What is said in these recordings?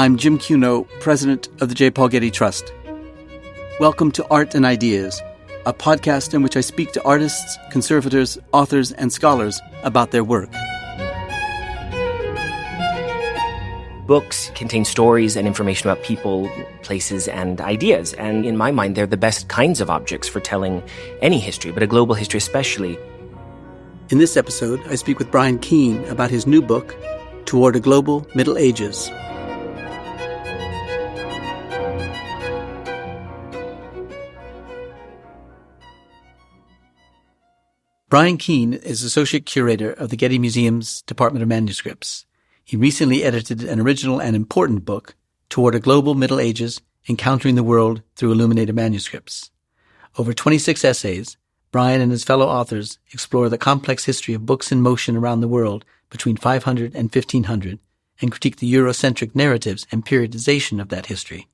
I'm Jim Cuno, president of the J. Paul Getty Trust. Welcome to Art and Ideas, a podcast in which I speak to artists, conservators, authors, and scholars about their work. Books contain stories and information about people, places, and ideas. And in my mind, they're the best kinds of objects for telling any history, but a global history especially. In this episode, I speak with Bryan Keene about his new book, Toward a Global Middle Ages. Bryan Keene is Associate Curator of the Getty Museum's Department of Manuscripts. He recently edited an original and important book, Toward a Global Middle Ages, Encountering the World Through Illuminated Manuscripts. Over 26 essays, Bryan and his fellow authors explore the complex history of books in motion around the world between 500 and 1500 and critique the Eurocentric narratives and periodization of that history.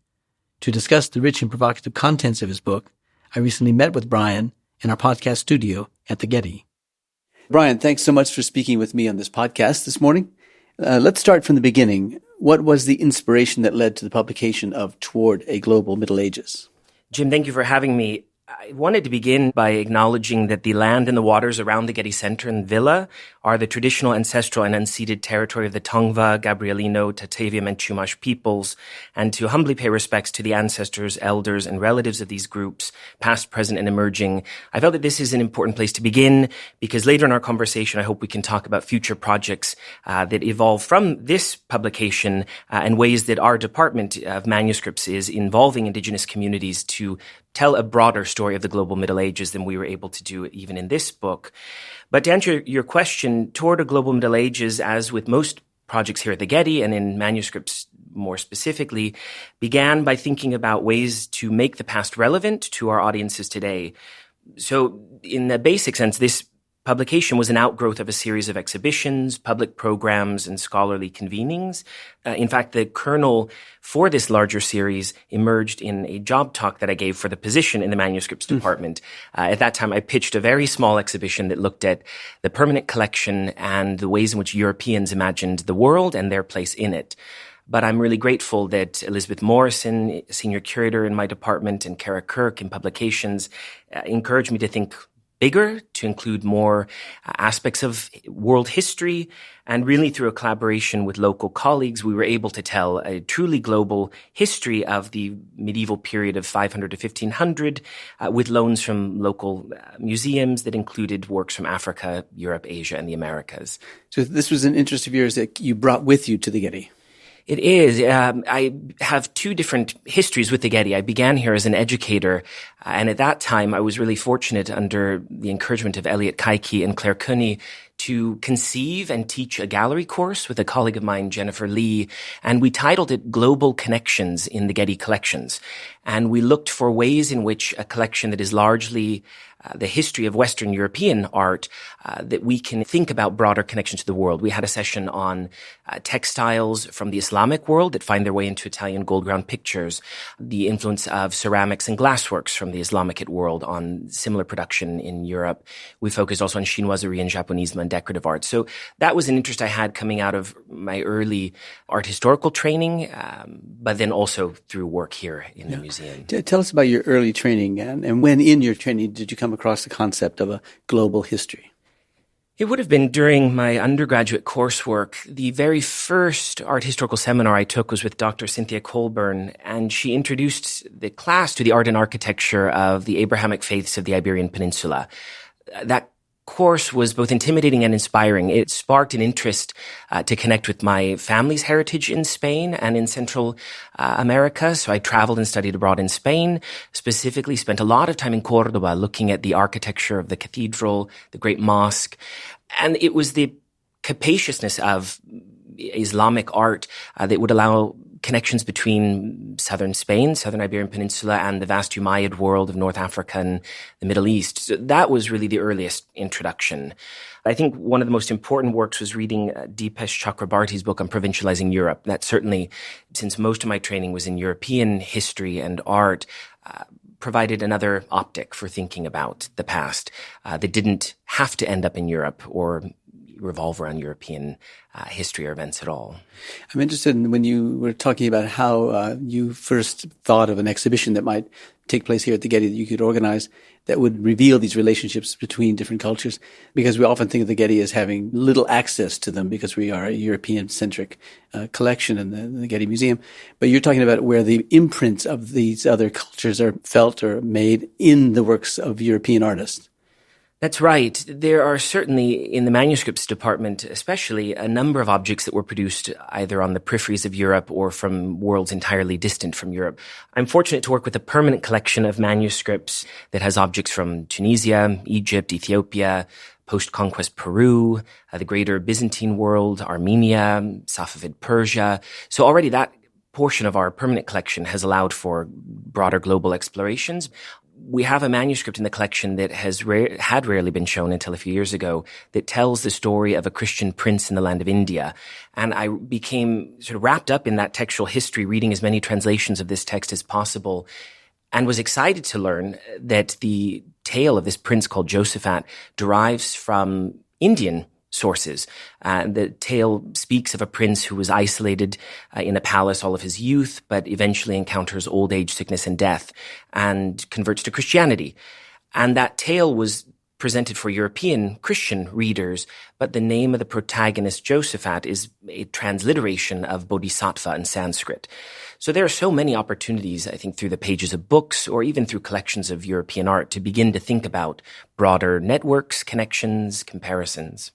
To discuss the rich and provocative contents of his book, I recently met with Bryan in our podcast studio at the Getty. Bryan, thanks so much for speaking with me on this podcast this morning. Let's start from the beginning. What was the inspiration that led to the publication of Toward a Global Middle Ages? Jim, thank you for having me. I wanted to begin by acknowledging that the land and the waters around the Getty Center and Villa are the traditional, ancestral, and unceded territory of the Tongva, Gabrielino, Tataviam, and Chumash peoples, and to humbly pay respects to the ancestors, elders, and relatives of these groups, past, present, and emerging. I felt that this is an important place to begin because later in our conversation, I hope we can talk about future projects that evolve from this publication and ways that our Department of Manuscripts is involving Indigenous communities to tell a broader story of the global Middle Ages than we were able to do even in this book. But to answer your question, Toward a Global Middle Ages, as with most projects here at the Getty and in manuscripts more specifically, began by thinking about ways to make the past relevant to our audiences today. So in the basic sense, this publication was an outgrowth of a series of exhibitions, public programs, and scholarly convenings. In fact, the kernel for this larger series emerged in a job talk that I gave for the position in the manuscripts department. At that time, I pitched a very small exhibition that looked at the permanent collection and the ways in which Europeans imagined the world and their place in it. But I'm really grateful that Elizabeth Morrison, senior curator in my department, and Kara Kirk in publications encouraged me to think bigger, to include more aspects of world history. And really through a collaboration with local colleagues, we were able to tell a truly global history of the medieval period of 500 to 1500 with loans from local museums that included works from Africa, Europe, Asia, and the Americas. So this was an interest of yours that you brought with you to the Getty. It is. I have two different histories with the Getty. I began here as an educator, and at that time I was really fortunate under the encouragement of Elliot Kaiki and Claire Cooney to conceive and teach a gallery course with a colleague of mine, Jennifer Lee, and we titled it Global Connections in the Getty Collections. And we looked for ways in which a collection that is largely the history of Western European art, that we can think about broader connections to the world. We had a session on textiles from the Islamic world that find their way into Italian gold ground pictures, the influence of ceramics and glassworks from the Islamic world on similar production in Europe. We focused also on chinoiserie and Japonisme and decorative art. So that was an interest I had coming out of my early art historical training, but then also through work here in the museum. Tell us about your early training and when in your training did you come across the concept of a global history? It would have been during my undergraduate coursework. The very first art historical seminar I took was with Dr. Cynthia Colburn, and she introduced the class to the art and architecture of the Abrahamic faiths of the Iberian Peninsula. That course was both intimidating and inspiring. It sparked an interest to connect with my family's heritage in Spain and in Central America. So I traveled and studied abroad in Spain, specifically spent a lot of time in Cordoba looking at the architecture of the cathedral, the great mosque. And it was the capaciousness of Islamic art that would allow connections between southern Spain, southern Iberian Peninsula, and the vast Umayyad world of North Africa and the Middle East. So that was really the earliest introduction. I think one of the most important works was reading Deepesh Chakrabarty's book on provincializing Europe. That certainly, since most of my training was in European history and art, provided another optic for thinking about the past that didn't have to end up in Europe or revolve around European history or events at all. I'm interested in when you were talking about how you first thought of an exhibition that might take place here at the Getty that you could organize that would reveal these relationships between different cultures, because we often think of the Getty as having little access to them because we are a European-centric collection in the Getty Museum. But you're talking about where the imprints of these other cultures are felt or made in the works of European artists. That's right. There are certainly, in the manuscripts department especially, a number of objects that were produced either on the peripheries of Europe or from worlds entirely distant from Europe. I'm fortunate to work with a permanent collection of manuscripts that has objects from Tunisia, Egypt, Ethiopia, post-conquest Peru, the greater Byzantine world, Armenia, Safavid Persia. So already that portion of our permanent collection has allowed for broader global explorations. We have a manuscript in the collection that had rarely been shown until a few years ago that tells the story of a Christian prince in the land of India. And I became sort of wrapped up in that textual history, reading as many translations of this text as possible, and was excited to learn that the tale of this prince called Josaphat derives from Indian sources. The tale speaks of a prince who was isolated in a palace all of his youth, but eventually encounters old age, sickness, and death, and converts to Christianity. And that tale was presented for European Christian readers, but the name of the protagonist, Josaphat, is a transliteration of Bodhisattva in Sanskrit. So there are so many opportunities, I think, through the pages of books or even through collections of European art to begin to think about broader networks, connections, comparisons.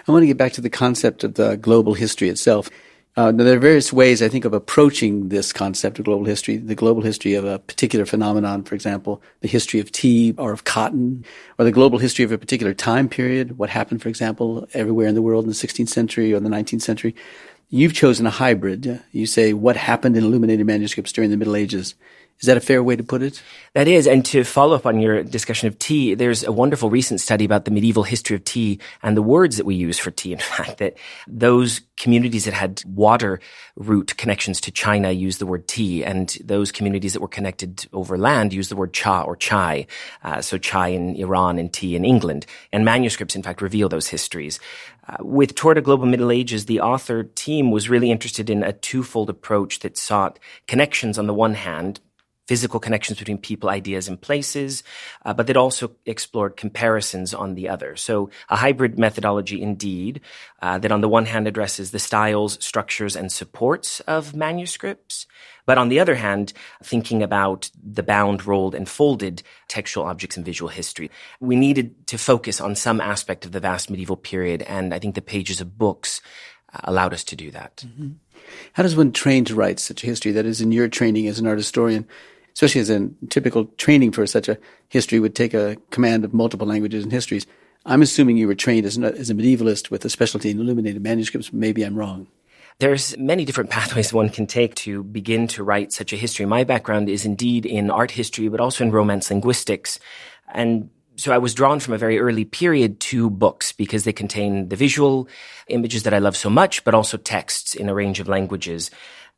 I want to get back to the concept of the global history itself. There are various ways, I think, of approaching this concept of global history. The global history of a particular phenomenon, for example, the history of tea or of cotton, or the global history of a particular time period, what happened, for example, everywhere in the world in the 16th century or the 19th century. You've chosen a hybrid. You say what happened in illuminated manuscripts during the Middle Ages. Is that a fair way to put it? That is. And to follow up on your discussion of tea, there's a wonderful recent study about the medieval history of tea and the words that we use for tea. In fact, that those communities that had water route connections to China used the word tea, and those communities that were connected over land used the word cha or chai. So chai in Iran and tea in England. And manuscripts, in fact, reveal those histories. With Toward a Global Middle Ages, the author team was really interested in a twofold approach that sought connections on the one hand, physical connections between people, ideas, and places, but that also explored comparisons on the other. So a hybrid methodology indeed, that on the one hand addresses the styles, structures, and supports of manuscripts, but on the other hand, thinking about the bound, rolled, and folded textual objects in visual history. We needed to focus on some aspect of the vast medieval period, and I think the pages of books allowed us to do that. Mm-hmm. How does one train to write such a history? That is, in your training as an art historian, especially as a typical training for such a history would take a command of multiple languages and histories. I'm assuming you were trained as a medievalist with a specialty in illuminated manuscripts. Maybe I'm wrong. There's many different pathways one can take to begin to write such a history. My background is indeed in art history, but also in Romance linguistics. And so I was drawn from a very early period to books because they contain the visual images that I love so much, but also texts in a range of languages.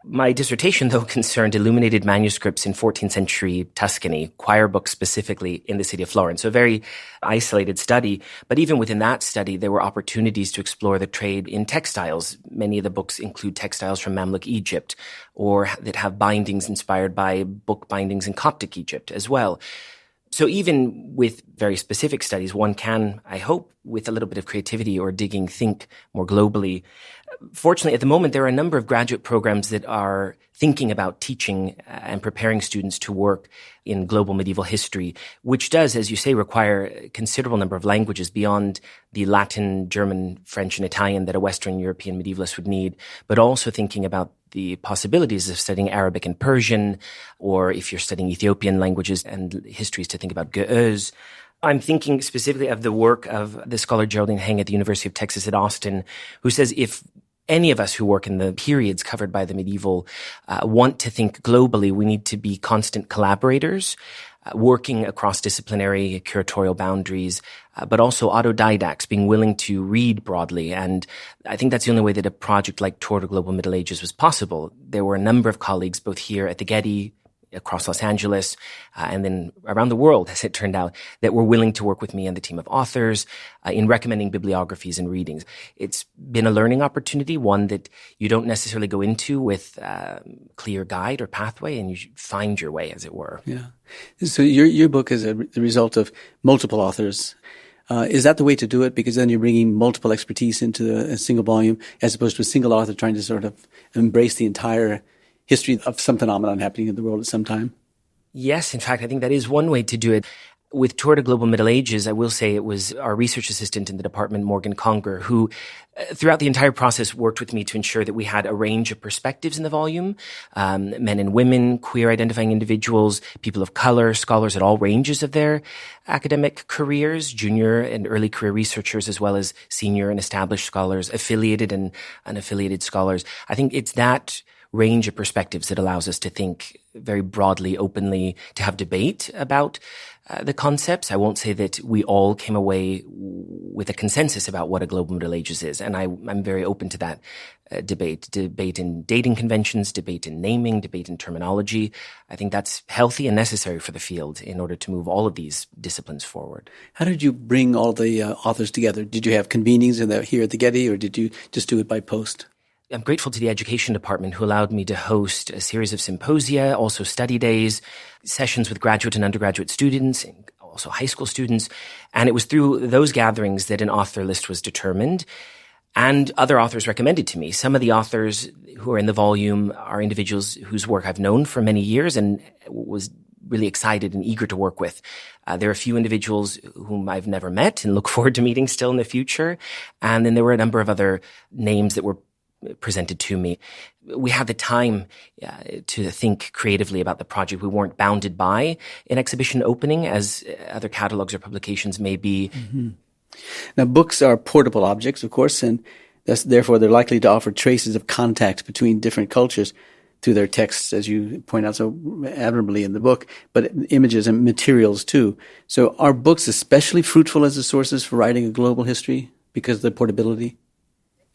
My dissertation, though, concerned illuminated manuscripts in 14th century Tuscany, choir books specifically in the city of Florence. So a very isolated study. But even within that study, there were opportunities to explore the trade in textiles. Many of the books include textiles from Mamluk Egypt, or that have bindings inspired by book bindings in Coptic Egypt as well. So even with very specific studies, one can, I hope, with a little bit of creativity or digging, think more globally. Fortunately, at the moment, there are a number of graduate programs that are thinking about teaching and preparing students to work in global medieval history, which does, as you say, require a considerable number of languages beyond the Latin, German, French, and Italian that a Western European medievalist would need, but also thinking about the possibilities of studying Arabic and Persian, or if you're studying Ethiopian languages and histories, to think about Ge'ez. I'm thinking specifically of the work of the scholar Geraldine Heng at the University of Texas at Austin, who says if any of us who work in the periods covered by the medieval want to think globally, we need to be constant collaborators, working across disciplinary curatorial boundaries, but also autodidacts, being willing to read broadly. And I think that's the only way that a project like Toward a Global Middle Ages was possible. There were a number of colleagues, both here at the Getty, across Los Angeles, and then around the world, as it turned out, that were willing to work with me and the team of authors in recommending bibliographies and readings. It's been a learning opportunity, one that you don't necessarily go into with clear guide or pathway, and you find your way, as it were. Yeah. So your book is the result of multiple authors. Is that the way to do it? Because then you're bringing multiple expertise into a single volume, as opposed to a single author trying to sort of embrace the entire history of some phenomenon happening in the world at some time. Yes, in fact, I think that is one way to do it. With Toward a Global Middle Ages, I will say it was our research assistant in the department, Morgan Conger, who throughout the entire process worked with me to ensure that we had a range of perspectives in the volume, men and women, queer identifying individuals, people of color, scholars at all ranges of their academic careers, junior and early career researchers, as well as senior and established scholars, affiliated and unaffiliated scholars. I think it's that range of perspectives that allows us to think very broadly, openly, to have debate about the concepts. I won't say that we all came away with a consensus about what a global Middle Ages is, and I'm very open to that debate in dating conventions, debate in naming, debate in terminology. I think that's healthy and necessary for the field in order to move all of these disciplines forward. How did you bring all the authors together? Did you have convenings here at the Getty, or did you just do it by post? I'm grateful to the education department who allowed me to host a series of symposia, also study days, sessions with graduate and undergraduate students, and also high school students. And it was through those gatherings that an author list was determined and other authors recommended to me. Some of the authors who are in the volume are individuals whose work I've known for many years and was really excited and eager to work with. There are a few individuals whom I've never met and look forward to meeting still in the future. And then there were a number of other names that were presented to me. We had the time to think creatively about the project. We weren't bounded by an exhibition opening as other catalogs or publications may be. Mm-hmm. Now, books are portable objects, of course, and therefore they're likely to offer traces of contact between different cultures through their texts, as you point out so admirably in the book, but images and materials too. So are books especially fruitful as sources for writing a global history because of their portability?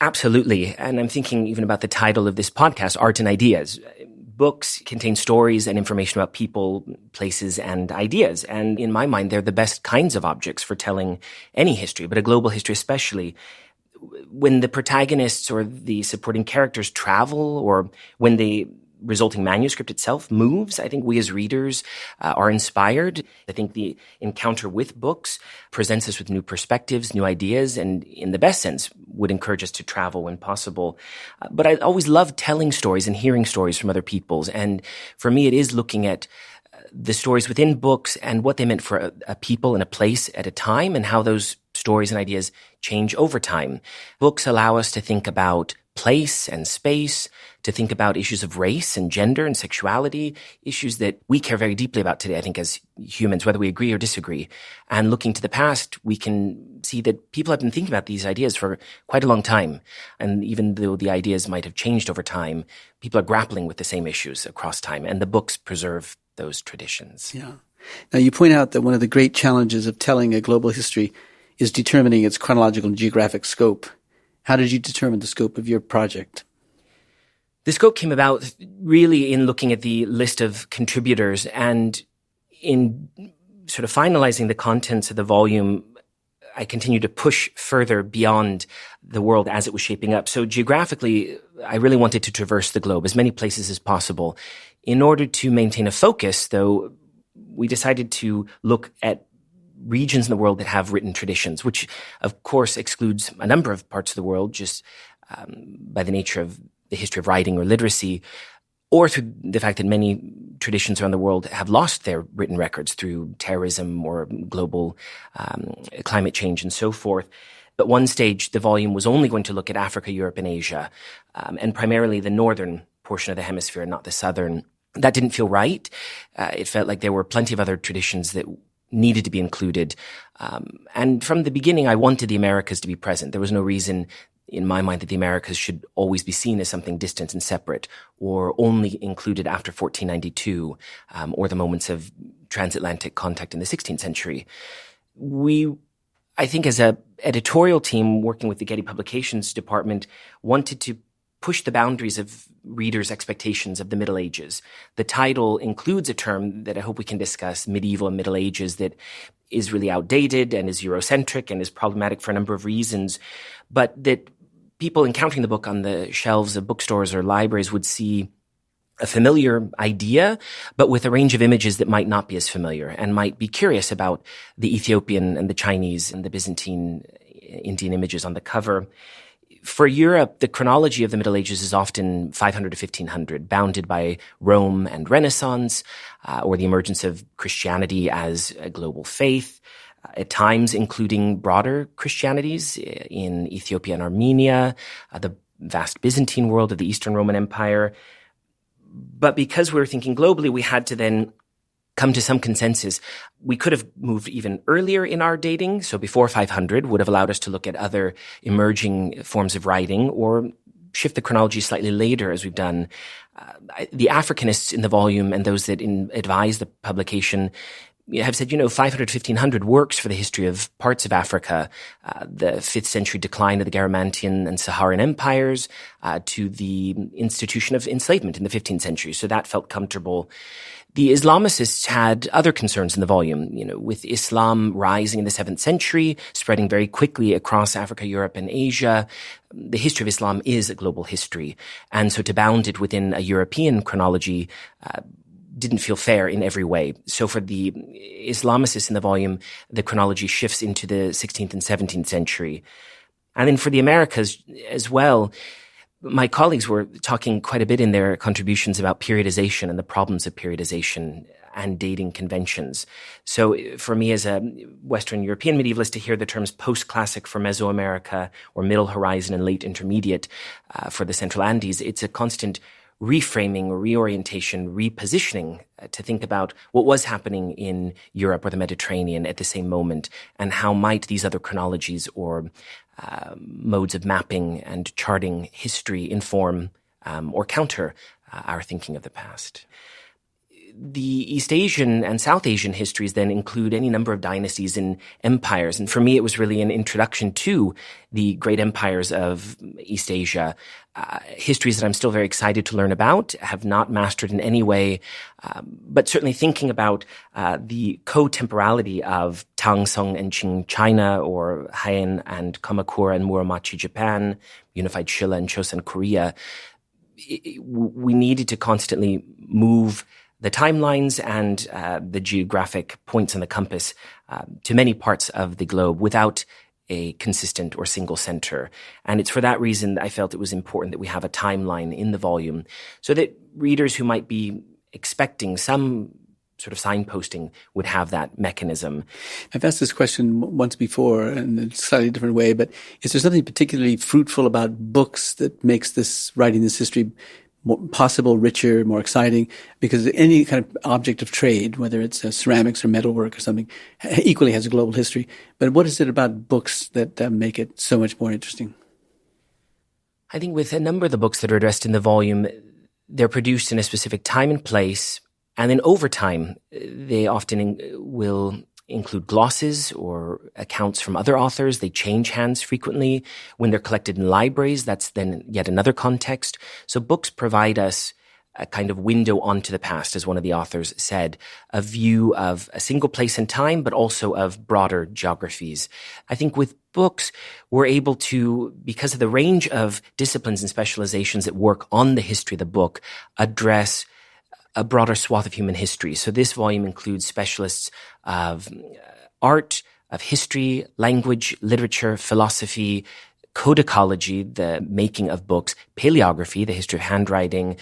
Absolutely. And I'm thinking even about the title of this podcast, Art and Ideas. Books contain stories and information about people, places, and ideas. And in my mind, they're the best kinds of objects for telling any history, but a global history especially. When the protagonists or the supporting characters travel, or when the resulting manuscript itself moves, I think we as readers are inspired. I think the encounter with books presents us with new perspectives, new ideas, and in the best sense would encourage us to travel when possible. But I always love telling stories and hearing stories from other people's. And for me, it is looking at the stories within books and what they meant for a people and a place at a time, and how those stories and ideas change over time. Books allow us to think about place and space, to think about issues of race and gender and sexuality, issues that we care very deeply about today, I think, as humans, whether we agree or disagree. And looking to the past, we can see that people have been thinking about these ideas for quite a long time. And even though the ideas might have changed over time, people are grappling with the same issues across time, and the books preserve those traditions. Yeah. Now, you point out that one of the great challenges of telling a global history is determining its chronological and geographic scope. How did you determine the scope of your project? The scope came about really in looking at the list of contributors, and in sort of finalizing the contents of the volume, I continued to push further beyond the world as it was shaping up. So geographically, I really wanted to traverse the globe, as many places as possible. In order to maintain a focus, though, we decided to look at regions in the world that have written traditions, which of course excludes a number of parts of the world just by the nature of the history of writing or literacy, or through the fact that many traditions around the world have lost their written records through terrorism or global climate change and so forth. At one stage, the volume was only going to look at Africa, Europe, and Asia, and primarily the northern portion of the hemisphere, not the southern. That didn't feel right. It felt like there were plenty of other traditions that needed to be included. And from the beginning, I wanted the Americas to be present. There was no reason in my mind that the Americas should always be seen as something distant and separate, or only included after 1492, or the moments of transatlantic contact in the 16th century. We, I think as a editorial team working with the Getty Publications department, wanted to push the boundaries of readers' expectations of the Middle Ages. The title includes a term that I hope we can discuss, medieval and Middle Ages, that is really outdated and is Eurocentric and is problematic for a number of reasons, but that people encountering the book on the shelves of bookstores or libraries would see a familiar idea, but with a range of images that might not be as familiar and might be curious about the Ethiopian and the Chinese and the Byzantine Indian images on the cover. For Europe, the chronology of the Middle Ages is often 500 to 1500, bounded by Rome and Renaissance, or the emergence of Christianity as a global faith, at times including broader Christianities in Ethiopia and Armenia, the vast Byzantine world of the Eastern Roman Empire. But because we were thinking globally, we had to then come to some consensus. We could have moved even earlier in our dating, so before 500 would have allowed us to look at other emerging forms of writing, or shift the chronology slightly later, as we've done. The Africanists in the volume and those that advise the publication have said, 500 to 1500 works for the history of parts of Africa, the 5th century decline of the Garamantian and Saharan empires, to the institution of enslavement in the 15th century. So that felt comfortable. The Islamicists had other concerns in the volume, with Islam rising in the 7th century, spreading very quickly across Africa, Europe, and Asia. The history of Islam is a global history. And so to bound it within a European chronology didn't feel fair in every way. So for the Islamicists in the volume, the chronology shifts into the 16th and 17th century. And then for the Americas as well, my colleagues were talking quite a bit in their contributions about periodization and the problems of periodization and dating conventions. So for me as a Western European medievalist, to hear the terms post-classic for Mesoamerica or Middle Horizon and late intermediate for the Central Andes, it's a constant reframing, reorientation, repositioning to think about what was happening in Europe or the Mediterranean at the same moment, and how might these other chronologies or modes of mapping and charting history inform or counter our thinking of the past. The East Asian and South Asian histories then include any number of dynasties and empires. And for me, it was really an introduction to the great empires of East Asia, histories that I'm still very excited to learn about, have not mastered in any way, but certainly thinking about the co-temporality of Tang, Song, and Qing China, or Heian and Kamakura and Muromachi Japan, unified Shilla and Chosen Korea. We needed to constantly move the timelines and the geographic points on the compass to many parts of the globe without a consistent or single center. And it's for that reason I felt it was important that we have a timeline in the volume so that readers who might be expecting some sort of signposting would have that mechanism. I've asked this question once before in a slightly different way, but is there something particularly fruitful about books that makes writing this history more possible, richer, more exciting? Because any kind of object of trade, whether it's ceramics or metalwork or something, equally has a global history. But what is it about books that make it so much more interesting? I think with a number of the books that are addressed in the volume, they're produced in a specific time and place, and then over time, they often will include glosses or accounts from other authors. They change hands frequently. When they're collected in libraries, that's then yet another context. So books provide us a kind of window onto the past, as one of the authors said, a view of a single place and time, but also of broader geographies. I think with books, we're able to, because of the range of disciplines and specializations that work on the history of the book, address a broader swath of human history. So this volume includes specialists of art, of history, language, literature, philosophy, codicology, the making of books, paleography, the history of handwriting,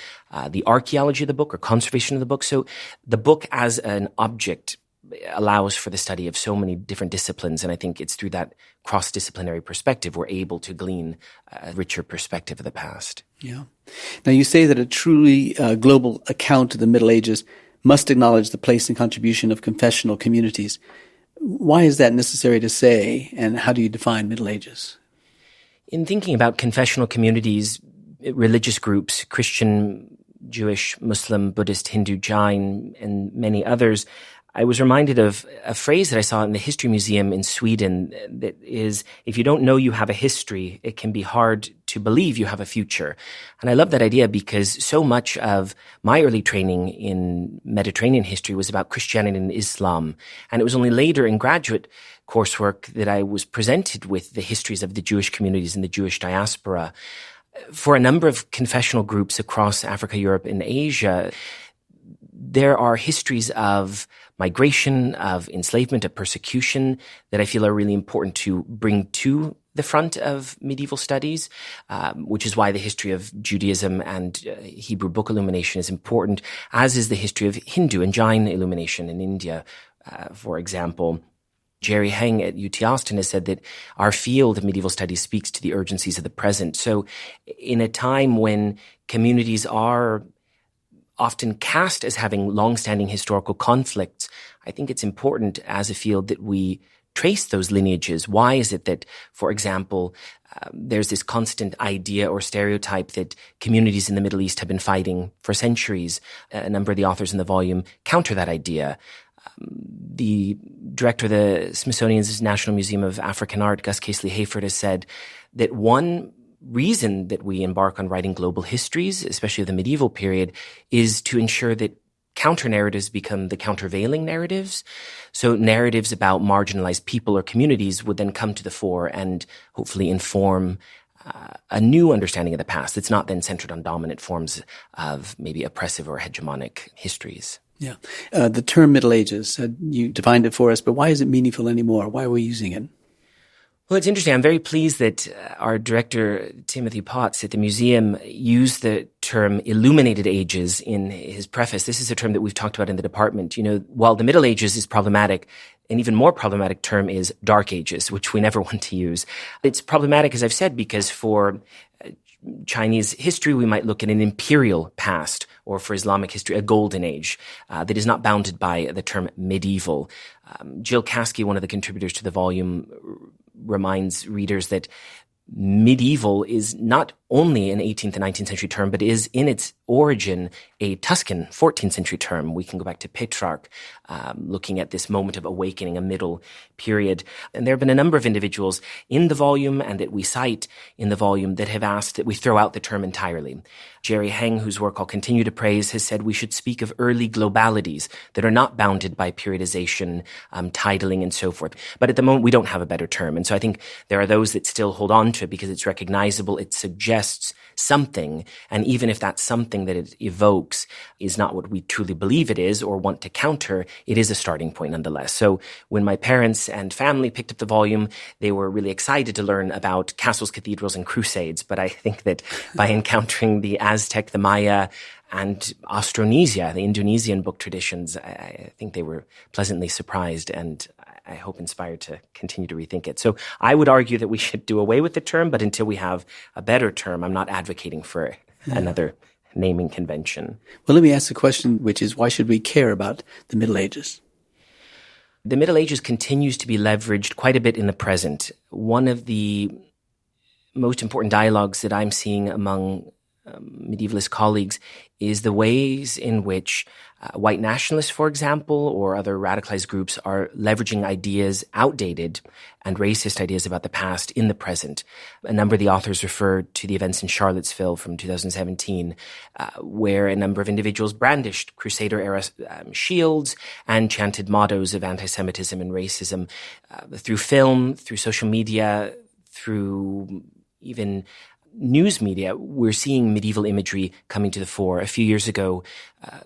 the archaeology of the book or conservation of the book. So the book as an object allows for the study of so many different disciplines. And I think it's through that cross-disciplinary perspective we're able to glean a richer perspective of the past. Yeah. Now you say that a truly global account of the Middle Ages must acknowledge the place and contribution of confessional communities. Why is that necessary to say, and how do you define Middle Ages? In thinking about confessional communities, religious groups, Christian, Jewish, Muslim, Buddhist, Hindu, Jain, and many others, I was reminded of a phrase that I saw in the History Museum in Sweden that is, if you don't know you have a history, it can be hard to believe you have a future. And I love that idea because so much of my early training in Mediterranean history was about Christianity and Islam. And it was only later in graduate coursework that I was presented with the histories of the Jewish communities and the Jewish diaspora. For a number of confessional groups across Africa, Europe, and Asia, there are histories of migration, of enslavement, of persecution that I feel are really important to bring to the front of medieval studies, which is why the history of Judaism and Hebrew book illumination is important, as is the history of Hindu and Jain illumination in India, for example. Jerry Heng at UT Austin has said that our field of medieval studies speaks to the urgencies of the present. So in a time when communities are often cast as having long-standing historical conflicts, I think it's important as a field that we trace those lineages. Why is it that, for example, there's this constant idea or stereotype that communities in the Middle East have been fighting for centuries? A number of the authors in the volume counter that idea. The director of the Smithsonian's National Museum of African Art, Gus Casely-Hayford, has said that one reason that we embark on writing global histories, especially of the medieval period, is to ensure that counter-narratives become the countervailing narratives. So narratives about marginalized people or communities would then come to the fore and hopefully inform a new understanding of the past. It's not then centered on dominant forms of maybe oppressive or hegemonic histories. Yeah. The term Middle Ages, you defined it for us, but why is it meaningful anymore? Why are we using it? Well, it's interesting. I'm very pleased that our director, Timothy Potts at the museum, used the term Illuminated Ages in his preface. This is a term that we've talked about in the department. You know, while the Middle Ages is problematic, an even more problematic term is Dark Ages, which we never want to use. It's problematic, as I've said, because for Chinese history, we might look at an imperial past, or for Islamic history, a golden age that is not bounded by the term medieval. Jill Caskey, one of the contributors to the volume, reminds readers that medieval is not only an 18th and 19th century term, but is in its origin a Tuscan 14th century term. We can go back to Petrarch, looking at this moment of awakening, a middle period. And there have been a number of individuals in the volume and that we cite in the volume that have asked that we throw out the term entirely. Jerry Heng, whose work I'll continue to praise, has said we should speak of early globalities that are not bounded by periodization, titling, and so forth. But at the moment, we don't have a better term. And so I think there are those that still hold on to it because it's recognizable, it suggests something, and even if that something that it evokes is not what we truly believe it is or want to counter, it is a starting point nonetheless. So when my parents and family picked up the volume, they were really excited to learn about castles, cathedrals, and crusades. But I think that by encountering the Aztec, the Maya, and Austronesia, the Indonesian book traditions, I think they were pleasantly surprised and I hope inspired to continue to rethink it. So I would argue that we should do away with the term, but until we have a better term, I'm not advocating for another naming convention. Well, let me ask the question, which is, why should we care about the Middle Ages? The Middle Ages continues to be leveraged quite a bit in the present. One of the most important dialogues that I'm seeing among medievalist colleagues is the ways in which white nationalists, for example, or other radicalized groups are leveraging ideas, outdated and racist ideas about the past in the present. A number of the authors refer to the events in Charlottesville from 2017, where a number of individuals brandished Crusader-era shields and chanted mottos of anti-Semitism and racism through film, through social media, through even news media. We're seeing medieval imagery coming to the fore. A few years ago,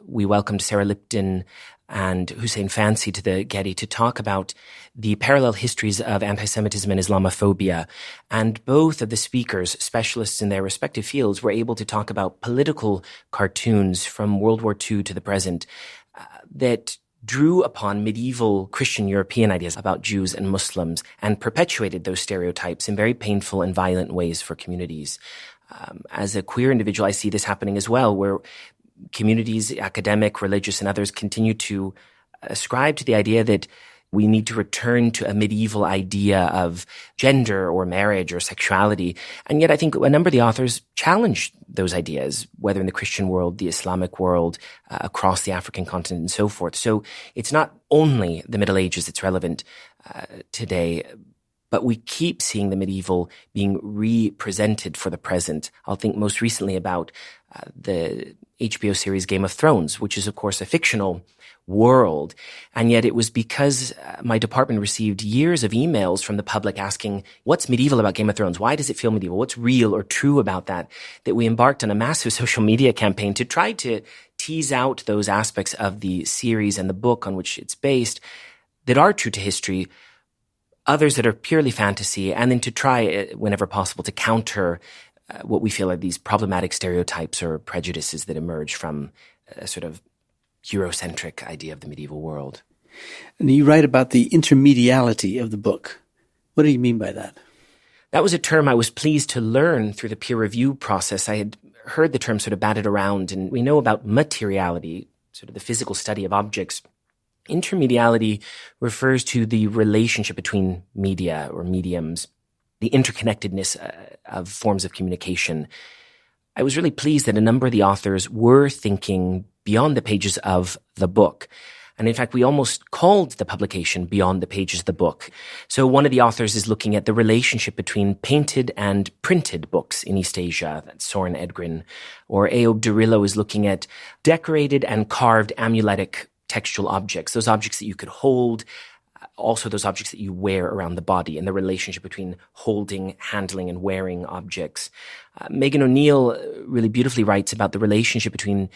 we welcomed Sarah Lipton and Hussein Fancy to the Getty to talk about the parallel histories of anti-Semitism and Islamophobia. And both of the speakers, specialists in their respective fields, were able to talk about political cartoons from World War II to the present that drew upon medieval Christian European ideas about Jews and Muslims and perpetuated those stereotypes in very painful and violent ways for communities. As a queer individual, I see this happening as well, where communities, academic, religious, and others continue to ascribe to the idea that We need to return to a medieval idea of gender or marriage or sexuality. And yet I think a number of the authors challenge those ideas, whether in the Christian world, the Islamic world, across the African continent and so forth. So it's not only the Middle Ages that's relevant today, but we keep seeing the medieval being represented for the present. I'll think most recently about the HBO series Game of Thrones, which is, of course, a fictional world. And yet it was because my department received years of emails from the public asking, what's medieval about Game of Thrones? Why does it feel medieval? What's real or true about that we embarked on a massive social media campaign to try to tease out those aspects of the series and the book on which it's based that are true to history, others that are purely fantasy, and then to try, whenever possible, to counter what we feel are these problematic stereotypes or prejudices that emerge from a sort of Eurocentric idea of the medieval world. And you write about the intermediality of the book. What do you mean by that? That was a term I was pleased to learn through the peer review process. I had heard the term sort of batted around, and we know about materiality, sort of the physical study of objects. Intermediality refers to the relationship between media or mediums, the interconnectedness of forms of communication. I was really pleased that a number of the authors were thinking beyond the pages of the book. And in fact, we almost called the publication Beyond the Pages of the Book. So one of the authors is looking at the relationship between painted and printed books in East Asia. That's Soren Edgren. Or Ayob Durillo is looking at decorated and carved amuletic textual objects, those objects that you could hold, also those objects that you wear around the body, and the relationship between holding, handling, and wearing objects. Megan O'Neill really beautifully writes about the relationship between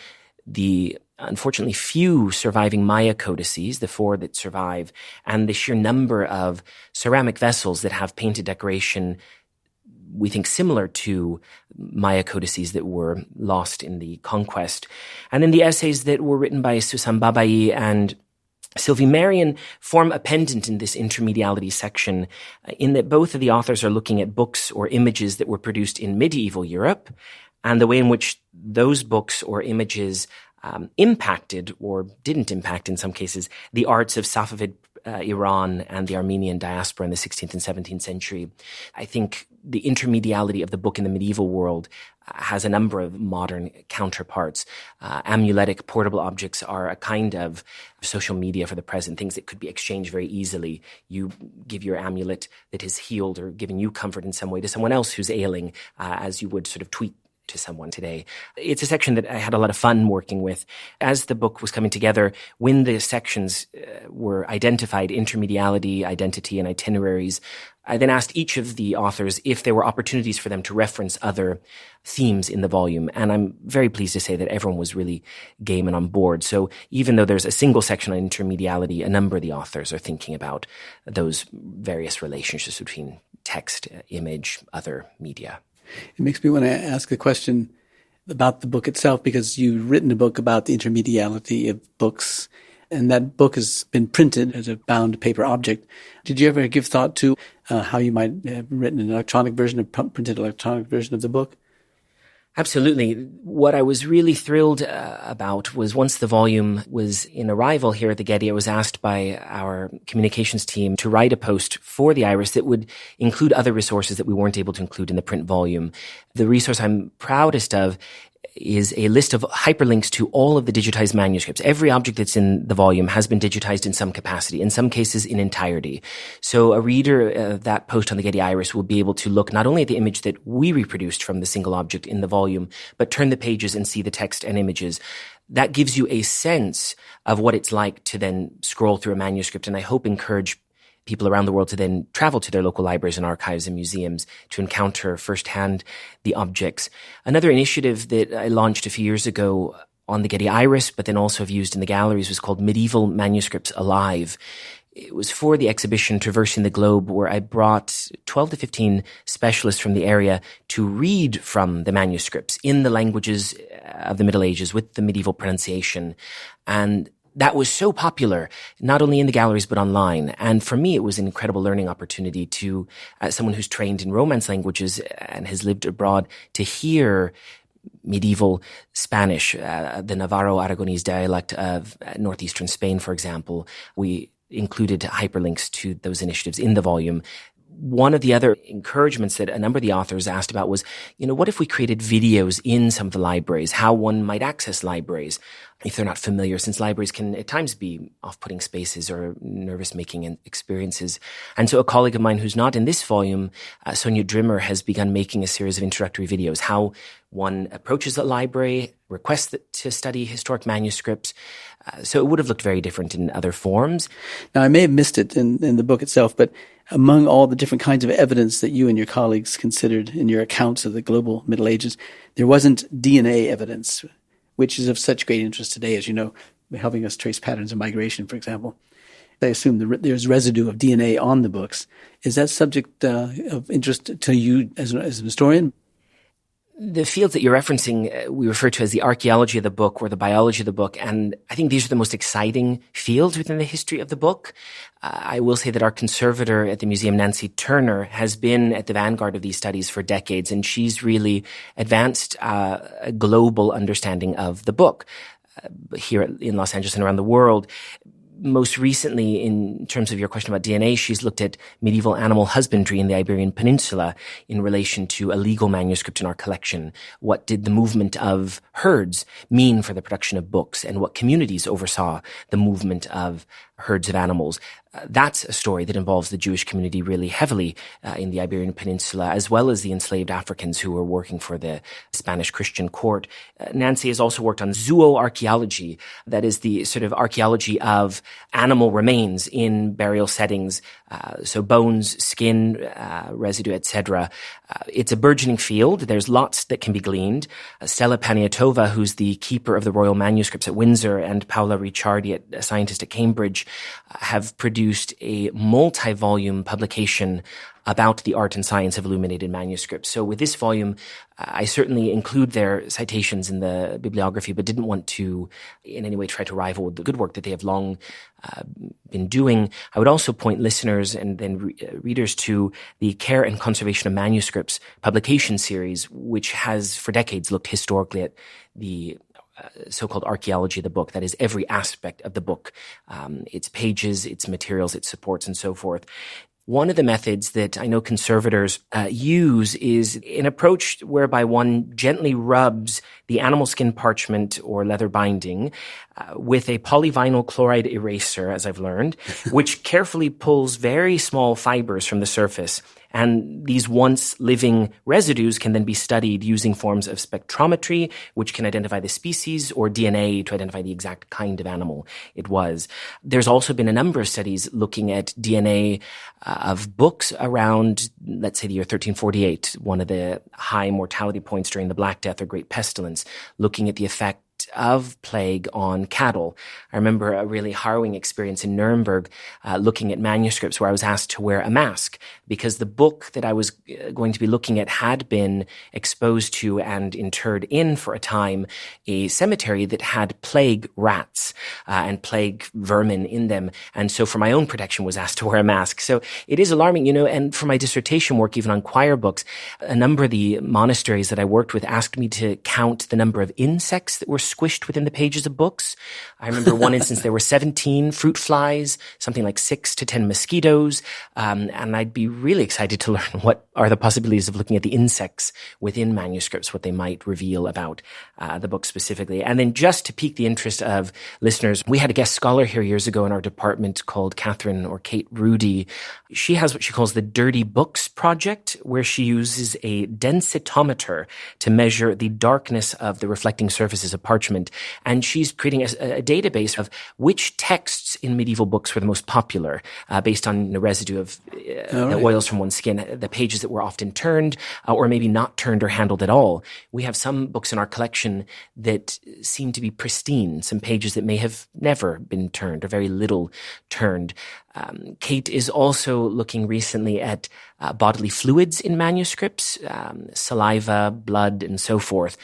the unfortunately few surviving Maya codices, the 4 that survive, and the sheer number of ceramic vessels that have painted decoration, we think similar to Maya codices that were lost in the conquest. And then the essays that were written by Susan Babai and Sylvie Marion form a pendant in this intermediality section, in that both of the authors are looking at books or images that were produced in medieval Europe and the way in which those books or images impacted or didn't impact in some cases the arts of Safavid Iran and the Armenian diaspora in the 16th and 17th century. I think the intermediality of the book in the medieval world has a number of modern counterparts. Amuletic portable objects are a kind of social media for the present, things that could be exchanged very easily. You give your amulet that has healed or given you comfort in some way to someone else who's ailing, as you would sort of tweet to someone today. It's a section that I had a lot of fun working with. As the book was coming together, when the sections were identified, intermediality, identity, and itineraries, I then asked each of the authors if there were opportunities for them to reference other themes in the volume. And I'm very pleased to say that everyone was really game and on board. So even though there's a single section on intermediality, a number of the authors are thinking about those various relationships between text, image, other media. It makes me want to ask a question about the book itself, because you've written a book about the intermediality of books, and that book has been printed as a bound paper object. Did you ever give thought to how you might have written an electronic version, a printed electronic version of the book? Absolutely. What I was really thrilled about was once the volume was in arrival here at the Getty, I was asked by our communications team to write a post for the Iris that would include other resources that we weren't able to include in the print volume. The resource I'm proudest of is a list of hyperlinks to all of the digitized manuscripts. Every object that's in the volume has been digitized in some capacity, in some cases in entirety. So a reader of that post on the Getty Iris will be able to look not only at the image that we reproduced from the single object in the volume, but turn the pages and see the text and images. That gives you a sense of what it's like to then scroll through a manuscript, and I hope encourage people around the world to then travel to their local libraries and archives and museums to encounter firsthand the objects. Another initiative that I launched a few years ago on the Getty Iris, but then also have used in the galleries, was called Medieval Manuscripts Alive. It was for the exhibition Traversing the Globe, where I brought 12 to 15 specialists from the area to read from the manuscripts in the languages of the Middle Ages with the medieval pronunciation. And that was so popular, not only in the galleries, but online. And for me, it was an incredible learning opportunity to, as someone who's trained in Romance languages and has lived abroad, to hear medieval Spanish, the Navarro-Aragonese dialect of northeastern Spain, for example. We included hyperlinks to those initiatives in the volume. One of the other encouragements that a number of the authors asked about was, what if we created videos in some of the libraries, how one might access libraries if they're not familiar, since libraries can at times be off-putting spaces or nervous-making experiences. And so a colleague of mine who's not in this volume, Sonia Drimmer, has begun making a series of introductory videos, how one approaches a library, requests to study historic manuscripts. So it would have looked very different in other forms. Now, I may have missed it in the book itself, but among all the different kinds of evidence that you and your colleagues considered in your accounts of the global Middle Ages, there wasn't DNA evidence, which is of such great interest today, as you know, helping us trace patterns of migration, for example. I assume there's residue of DNA on the books. Is that subject of interest to you as an historian? The fields that you're referencing, we refer to as the archaeology of the book or the biology of the book. And I think these are the most exciting fields within the history of the book. I will say that our conservator at the museum, Nancy Turner, has been at the vanguard of these studies for decades, and she's really advanced a global understanding of the book here in Los Angeles and around the world. Most recently, in terms of your question about DNA, she's looked at medieval animal husbandry in the Iberian Peninsula in relation to a legal manuscript in our collection. What did the movement of herds mean for the production of books, and what communities oversaw the movement of herds of animals? That's a story that involves the Jewish community really heavily in the Iberian Peninsula, as well as the enslaved Africans who were working for the Spanish Christian court. Nancy has also worked on zooarchaeology, that is the sort of archaeology of animal remains in burial settings, so bones, skin, residue, etc. It's a burgeoning field. There's lots that can be gleaned. Stella Paniatova, who's the keeper of the royal manuscripts at Windsor, and Paola Ricciardi, a scientist at Cambridge, have produced a multi-volume publication about the art and science of illuminated manuscripts. So with this volume, I certainly include their citations in the bibliography, but didn't want to in any way try to rival the good work that they have long been doing. I would also point listeners and then readers to the Care and Conservation of Manuscripts publication series, which has for decades looked historically at the so-called archaeology of the book. That is every aspect of the book, its pages, its materials, its supports, and so forth. One of the methods that I know conservators use is an approach whereby one gently rubs the animal skin parchment or leather binding with a polyvinyl chloride eraser, as I've learned, which carefully pulls very small fibers from the surface. And these once living residues can then be studied using forms of spectrometry, which can identify the species, or DNA to identify the exact kind of animal it was. There's also been a number of studies looking at DNA of books around, let's say, the year 1348, one of the high mortality points during the Black Death or Great Pestilence, looking at the effect of plague on cattle. I remember a really harrowing experience in Nuremberg looking at manuscripts where I was asked to wear a mask because the book that I was going to be looking at had been exposed to and interred in for a time a cemetery that had plague rats and plague vermin in them. And so for my own protection was asked to wear a mask. So it is alarming, and for my dissertation work, even on choir books, a number of the monasteries that I worked with asked me to count the number of insects that were squished within the pages of books. I remember one instance there were 17 fruit flies, something like 6 to 10 mosquitoes, and I'd be really excited to learn what are the possibilities of looking at the insects within manuscripts, what they might reveal about the book specifically. And then just to pique the interest of listeners, we had a guest scholar here years ago in our department called Catherine or Kate Rudy. She has what she calls the Dirty Books Project, where she uses a densitometer to measure the darkness of the reflecting surfaces of parchment. And she's creating a database of which texts in medieval books were the most popular based on the residue of the oils from one's skin, the pages that were often turned or maybe not turned or handled at all. We have some books in our collection that seem to be pristine, some pages that may have never been turned or very little turned. Kate is also looking recently at bodily fluids in manuscripts, saliva, blood, and so forth.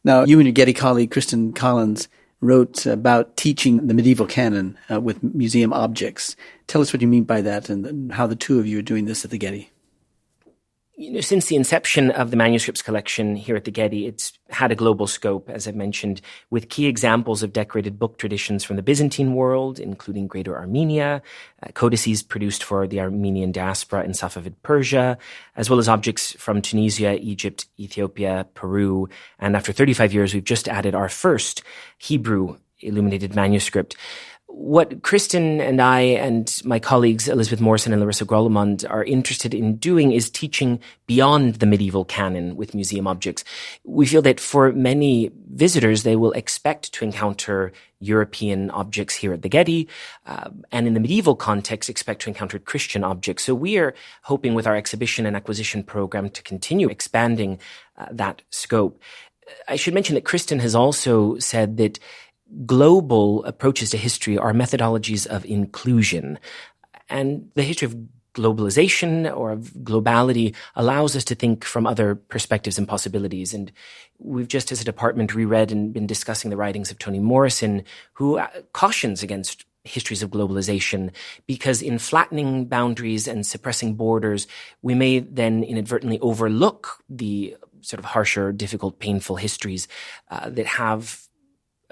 Now, you and your Getty colleague, Kristen Collins, wrote about teaching the medieval canon with museum objects. Tell us what you mean by that and how the two of you are doing this at the Getty. Since the inception of the manuscripts collection here at the Getty, it's had a global scope, as I've mentioned, with key examples of decorated book traditions from the Byzantine world, including Greater Armenia, codices produced for the Armenian diaspora in Safavid Persia, as well as objects from Tunisia, Egypt, Ethiopia, Peru. And after 35 years, we've just added our first Hebrew illuminated manuscript. What Kristen and I and my colleagues Elizabeth Morrison and Larissa Grollemond are interested in doing is teaching beyond the medieval canon with museum objects. We feel that for many visitors, they will expect to encounter European objects here at the Getty, and in the medieval context, expect to encounter Christian objects. So we are hoping with our exhibition and acquisition program to continue expanding that scope. I should mention that Kristen has also said that global approaches to history are methodologies of inclusion. And the history of globalization or of globality allows us to think from other perspectives and possibilities. And we've just as a department reread and been discussing the writings of Toni Morrison, who cautions against histories of globalization, because in flattening boundaries and suppressing borders, we may then inadvertently overlook the sort of harsher, difficult, painful histories that have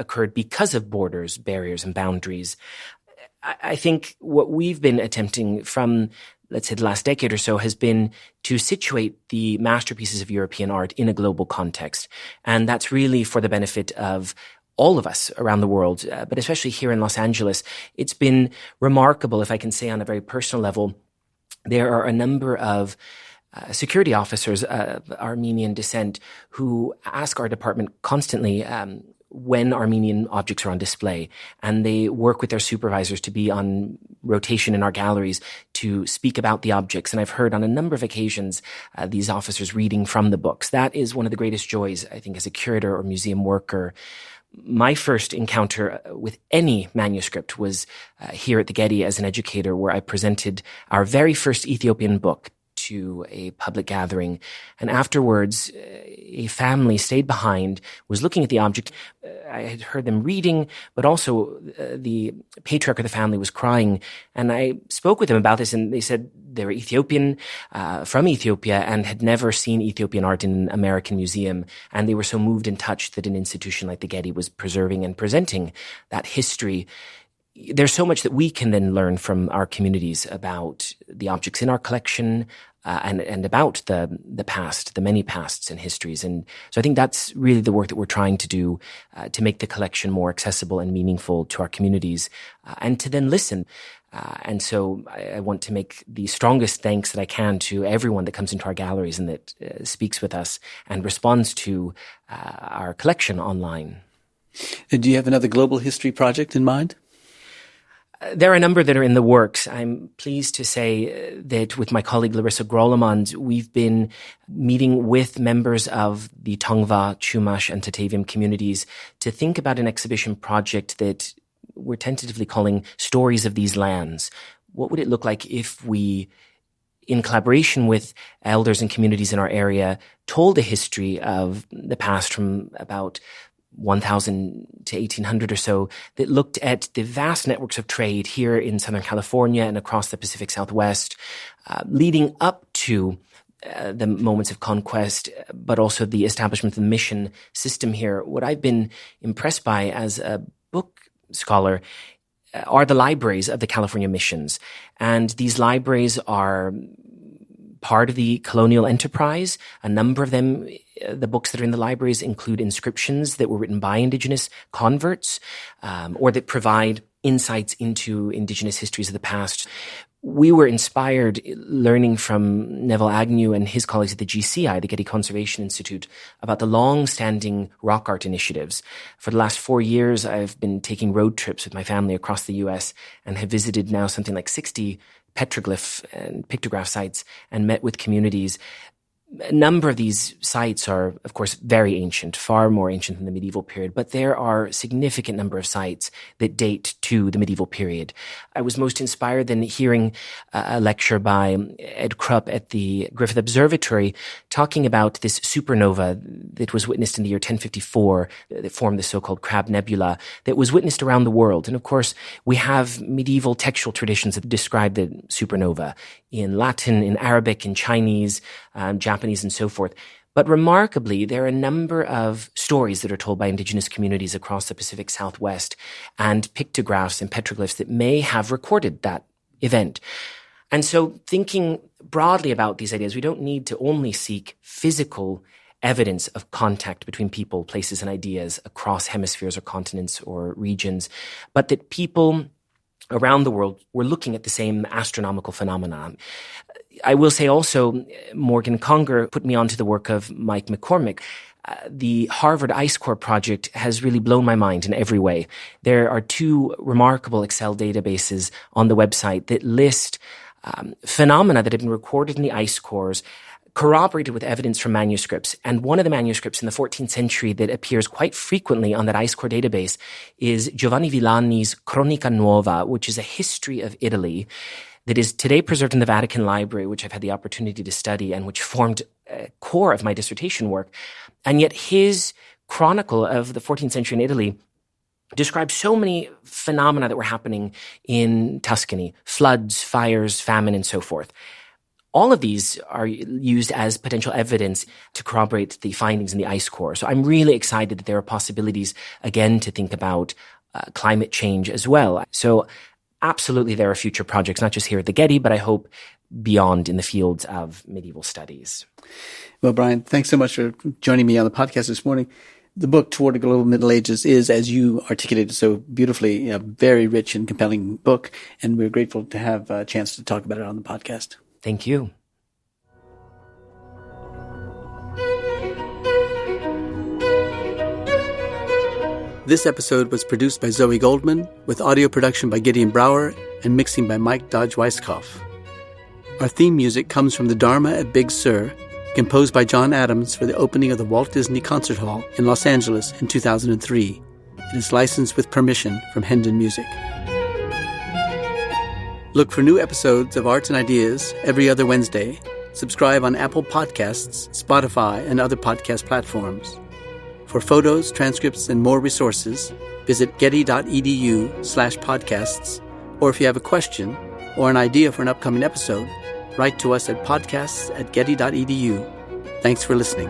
occurred because of borders, barriers, and boundaries. I think what we've been attempting from, let's say, the last decade or so has been to situate the masterpieces of European art in a global context. And that's really for the benefit of all of us around the world, but especially here in Los Angeles. It's been remarkable, if I can say on a very personal level. There are a number of security officers of Armenian descent who ask our department constantly when Armenian objects are on display, and they work with their supervisors to be on rotation in our galleries to speak about the objects. And I've heard on a number of occasions these officers reading from the books. That is one of the greatest joys, I think, as a curator or museum worker. My first encounter with any manuscript was here at the Getty as an educator, where I presented our very first Ethiopian book to a public gathering. And afterwards, a family stayed behind, was looking at the object. I had heard them reading, but also the patriarch of the family was crying. And I spoke with them about this, and they said they were Ethiopian, from Ethiopia, and had never seen Ethiopian art in an American museum. And they were so moved and touched that an institution like the Getty was preserving and presenting that history. There's so much that we can then learn from our communities about the objects in our collection, and about the past, the many pasts and histories. And so I think that's really the work that we're trying to do, to make the collection more accessible and meaningful to our communities, and to then listen. And so I want to make the strongest thanks that I can to everyone that comes into our galleries and that speaks with us and responds to our collection online. Do you have another global history project in mind? There are a number that are in the works. I'm pleased to say that with my colleague Larissa Grollemond, we've been meeting with members of the Tongva, Chumash, and Tataviam communities to think about an exhibition project that we're tentatively calling Stories of These Lands. What would it look like if we, in collaboration with elders and communities in our area, told a history of the past from about 1000 to 1800 or so, that looked at the vast networks of trade here in Southern California and across the Pacific Southwest, leading up to the moments of conquest, but also the establishment of the mission system here. What I've been impressed by as a book scholar are the libraries of the California missions. And these libraries are part of the colonial enterprise. A number of them, the books that are in the libraries, include inscriptions that were written by Indigenous converts, or that provide insights into Indigenous histories of the past. We were inspired learning from Neville Agnew and his colleagues at the GCI, the Getty Conservation Institute, about the long-standing rock art initiatives. For the last 4 years, I've been taking road trips with my family across the U.S. and have visited now something like 60 petroglyph and pictograph sites and met with communities. A number of these sites are, of course, very ancient, far more ancient than the medieval period, but there are a significant number of sites that date to the medieval period. I was most inspired in hearing a lecture by Ed Krupp at the Griffith Observatory talking about this supernova that was witnessed in the year 1054 that formed the so-called Crab Nebula that was witnessed around the world. And of course, we have medieval textual traditions that describe the supernova in Latin, in Arabic, in Chinese, Japanese, and so forth. But remarkably, there are a number of stories that are told by indigenous communities across the Pacific Southwest and pictographs and petroglyphs that may have recorded that event. And so thinking broadly about these ideas, we don't need to only seek physical evidence of contact between people, places, and ideas across hemispheres or continents or regions, but that people around the world were looking at the same astronomical phenomena. I will say also, Morgan Conger put me onto the work of Mike McCormick. The Harvard Ice Core project has really blown my mind in every way. There are 2 remarkable Excel databases on the website that list phenomena that have been recorded in the ice cores, corroborated with evidence from manuscripts. And one of the manuscripts in the 14th century that appears quite frequently on that ice core database is Giovanni Villani's Cronica Nuova, which is a history of Italy that is today preserved in the Vatican Library, which I've had the opportunity to study and which formed a core of my dissertation work. And yet his chronicle of the 14th century in Italy describes so many phenomena that were happening in Tuscany: floods, fires, famine, and so forth. All of these are used as potential evidence to corroborate the findings in the ice core. So I'm really excited that there are possibilities, again, to think about climate change as well. So absolutely, there are future projects, not just here at the Getty, but I hope beyond in the fields of medieval studies. Well, Bryan, thanks so much for joining me on the podcast this morning. The book, Toward the Global Middle Ages, is, as you articulated so beautifully, a very rich and compelling book, and we're grateful to have a chance to talk about it on the podcast. Thank you. This episode was produced by Zoe Goldman, with audio production by Gideon Brower and mixing by Mike Dodge-Weisskopf. Our theme music comes from the Dharma at Big Sur, composed by John Adams for the opening of the Walt Disney Concert Hall in Los Angeles in 2003. It is licensed with permission from Hendon Music. Look for new episodes of Arts and Ideas every other Wednesday. Subscribe on Apple Podcasts, Spotify, and other podcast platforms. For photos, transcripts, and more resources, visit getty.edu/podcasts, or if you have a question or an idea for an upcoming episode, write to us at podcasts@getty.edu. Thanks for listening.